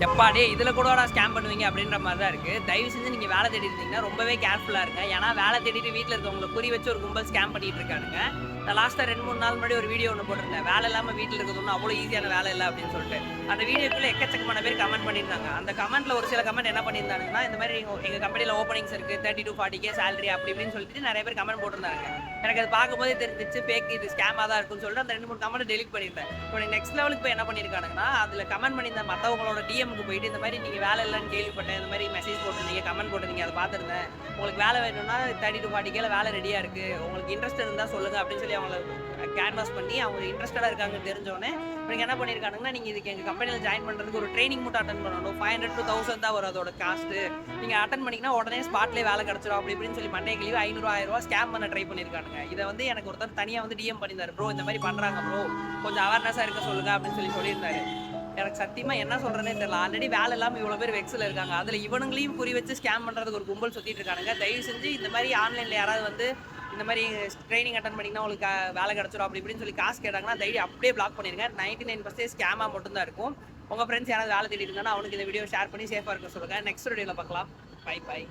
எப்பாடே இதில் கூட ஸ்கேம் பண்ணுவீங்க அப்படின்ற மாதிரி தான் இருக்குது. தயவு செஞ்சு நீங்கள் வேலை தேடி இருந்தீங்கன்னா ரொம்பவே கேர்ஃபுல்லாக இருங்க. ஏன்னா வேலை தேடிட்டு வீட்டில் இருக்கவங்களை குறி வச்சு ஒரு கும்பல் ஸ்கேம் பண்ணிட்டு இருக்கானுங்க. நான் லாஸ்ட்டாக 2-3 நாள் முன்னாடி ஒரு வீடியோ ஒன்று போட்டிருந்தேன். வேலை இல்லாமல் வீட்டில் இருக்கிறது ஒன்றும் அவ்வளோ ஈஸியான வேலை இல்லை அப்படின்னு சொல்லிட்டு. அந்த வீடியோக்குள்ளே எக்கச்சக்கமான பேர் கமெண்ட் பண்ணியிருந்தாங்க. அந்த கமெண்ட்டில் ஒரு சில கமெண்ட் என்ன பண்ணியிருந்தாங்கன்னா, இந்த மாதிரி எங்கள் கம்பெனியில் ஓப்பனிங்ஸ் இருக்குது, 30 to 40K சேலரி அப்படி இப்படின்னு சொல்லிட்டு நிறைய பேர் கமெண்ட் போட்டிருந்தாங்க. எனக்கு அது பார்க்கும்போதே தெரிஞ்சிச்சு ஃபேக், இது ஸ்கேமாக தான் இருக்குன்னு சொல்லிட்டு அந்த 2-3 கமெண்ட் டெலிட் பண்ணியிருந்தேன். இப்போ நெக்ஸ்ட் லெவலுக்கு போய் என்ன பண்ணியிருக்காங்கன்னா, அதில் கமெண்ட் பண்ணியிருந்த மற்றவங்களோட டிஎம்க்கு போயிட்டு இந்த மாதிரி நீங்கள் வேலை இல்லைன்னு கேள்விப்பட்டேன், இந்த மாதிரி மெசேஜ் போட்டிருந்தீங்க, கமெண்ட் போட்டிருந்தீங்க, அதை பார்த்துருந்தேன், உங்களுக்கு வேலை வேணும்னா 30 to 40K வேலை ரெடியாக இருக்குது, உங்களுக்கு இன்ட்ரெஸ்ட் இருந்தால் சொல்லுங்கள் அப்படின்னு சொல்லி அவங்கள கேன்வாஸ் பண்ணி அவங்க இன்ட்ரெஸ்டடாக இருக்காங்கன்னு தெரிஞ்சோடனே நீங்கள் என்ன பண்ணியிருக்காங்கன்னா, நீங்கள் இதுக்கு எங்கள் கம்பெனியில் ஜாயின் பண்ணுறதுக்கு ஒரு ட்ரைனிங் மட்டும் அட்டன் பண்ணணும், 500 to 1000 தான் வரும் அதோட காஸ்ட்டு, நீங்கள் அட்டன் பண்ணிங்கன்னா உடனே ஸ்பாட்லேயே வேலை கிடச்சிடும் அப்படி இப்படின்னு சொல்லி மண்டே கிளீவ் 500-1000 ஸ்கேம் பண்ண ட்ரை பண்ணியிருக்காங்க. இதை வந்து எனக்கு ஒருத்தர் தனியாக வந்து டிஎம் பண்ணியிருந்தாரு, ப்ரோ இந்த மாதிரி பண்ணுறாங்க ப்ரோ, கொஞ்சம் அவேர்னஸாக இருக்க சொல்லுங்க அப்படின்னு சொல்லியிருந்தாரு. எனக்கு சத்தியமாக என்ன சொல்கிறேனே தெரியல. ஆல்ரெடி வேலை இல்லாமல் இவ்வளோ பேர் வெக்ஸில் இருக்காங்க, அதில் இவனுங்களையும் குறி வச்சு ஸ்கேம் பண்ணுறதுக்கு ஒரு கும்பல் சுற்றிட்டு இருக்கானுங்க. தயவு செஞ்சு இந்த மாதிரி ஆன்லைனில் யாராவது வந்து இந்த மாதிரி ட்ரைனிங் அட்டன் பண்ணிங்கன்னா உங்களுக்கு வேலை கிடச்சிடும் அப்படி இப்படின்னு சொல்லி காசு கேட்டாங்கன்னா தைரியம் அப்படியே பிளாக் பண்ணிடுங்க. 99% ஸ்கேமாக மட்டும்தான் இருக்கும். உங்கள் ஃப்ரெண்ட்ஸ் யாராவது வேலை தேடி இருந்தாங்கன்னா அவனுக்கு இந்த வீடியோ ஷேர் பண்ணி சேஃபாக இருக்க சொல்லுங்கள். நெக்ஸ்ட் வீடியோவில் பார்க்கலாம். பை.